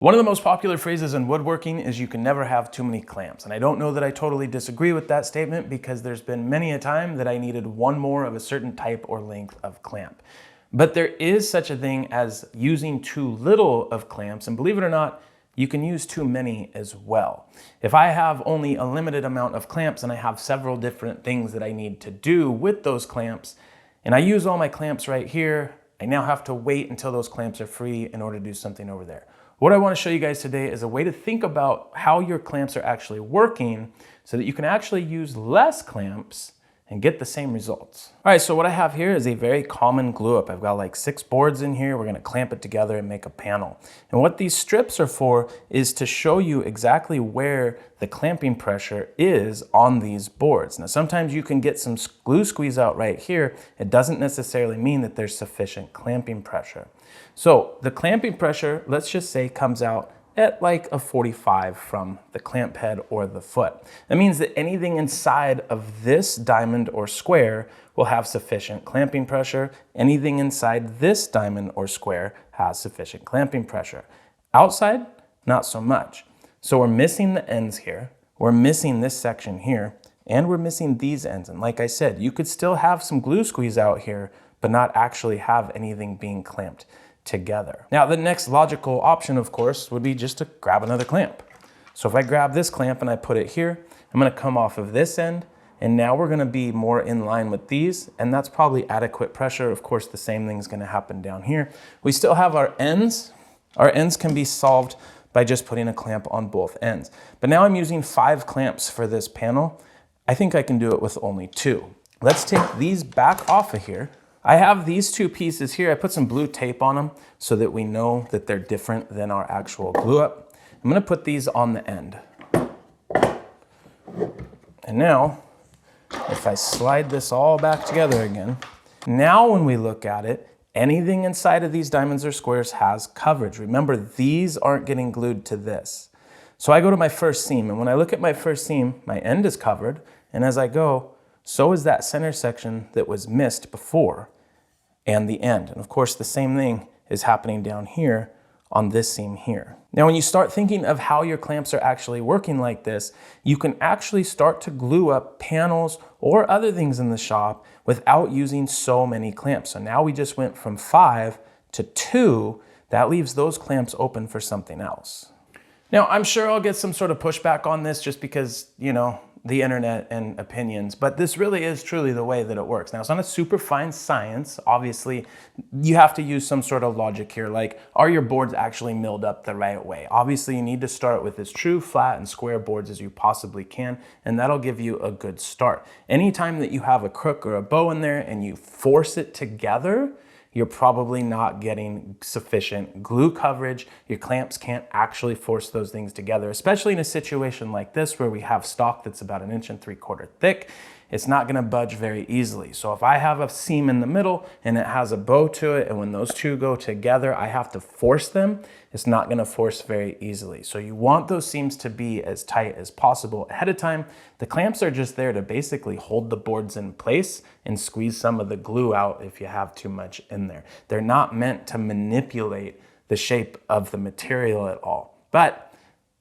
One of the most popular phrases in woodworking is you can never have too many clamps. And I don't know that I totally disagree with that statement because there's been many a time that I needed one more of a certain type or length of clamp. But there is such a thing as using too little of clamps, and believe it or not, you can use too many as well. If I have only a limited amount of clamps and I have several different things that I need to do with those clamps, and I use all my clamps right here, I now have to wait until those clamps are free in order to do something over there. What I want to show you guys today is a way to think about how your clamps are actually working so that you can actually use less clamps and get the same results. All right, so what I have here is a very common glue up. I've got like 6 boards in here. We're gonna clamp it together and make a panel. And what these strips are for is to show you exactly where the clamping pressure is on these boards. Now, sometimes you can get some glue squeeze out right here. It doesn't necessarily mean that there's sufficient clamping pressure. So the clamping pressure, let's just say, comes out at like a 45 from the clamp head or the foot. That means that anything inside of this diamond or square will have sufficient clamping pressure. Anything inside this diamond or square has sufficient clamping pressure. Outside, not so much. So we're missing the ends here, we're missing this section here, and we're missing these ends. And like I said, you could still have some glue squeeze out here, but not actually have anything being clamped together. Now, the next logical option, of course, would be just to grab another clamp. So if I grab this clamp and I put it here, I'm gonna come off of this end, and now we're gonna be more in line with these, and that's probably adequate pressure. Of course, the same thing's gonna happen down here. We still have our ends. Our ends can be solved by just putting a clamp on both ends. But now I'm using 5 clamps for this panel. I think I can do it with only 2. Let's take these back off of here. I have these 2 pieces here. I put some blue tape on them so that we know that they're different than our actual glue up. I'm gonna put these on the end. And now, if I slide this all back together again, now when we look at it, anything inside of these diamonds or squares has coverage. Remember, these aren't getting glued to this. So I go to my first seam, and when I look at my first seam, my end is covered, and as I go, so is that center section that was missed before and the end. And of course, the same thing is happening down here on this seam here. Now, when you start thinking of how your clamps are actually working like this, you can actually start to glue up panels or other things in the shop without using so many clamps. So now we just went from 5 to 2. That leaves those clamps open for something else. Now, I'm sure I'll get some sort of pushback on this just because, you know, the internet and opinions, but this really is truly the way that it works. Now, it's not a super fine science. Obviously, you have to use some sort of logic here, like, are your boards actually milled up the right way? Obviously, you need to start with as true flat and square boards as you possibly can, and that'll give you a good start. Anytime that you have a crook or a bow in there and you force it together, you're probably not getting sufficient glue coverage. Your clamps can't actually force those things together, especially in a situation like this where we have stock that's about 1 3/4 inches thick. It's not gonna budge very easily. So if I have a seam in the middle and it has a bow to it, and when those 2 go together, I have to force them, it's not gonna force very easily. So you want those seams to be as tight as possible ahead of time. The clamps are just there to basically hold the boards in place and squeeze some of the glue out if you have too much in there. They're not meant to manipulate the shape of the material at all. But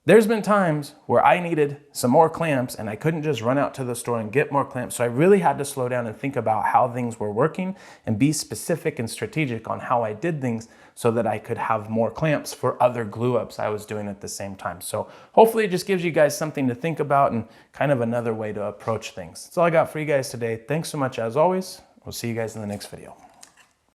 there's been times where I needed some more clamps and I couldn't just run out to the store and get more clamps. So I really had to slow down and think about how things were working and be specific and strategic on how I did things so that I could have more clamps for other glue ups I was doing at the same time. So hopefully it just gives you guys something to think about and kind of another way to approach things. That's all I got for you guys today. Thanks so much as always. We'll see you guys in the next video.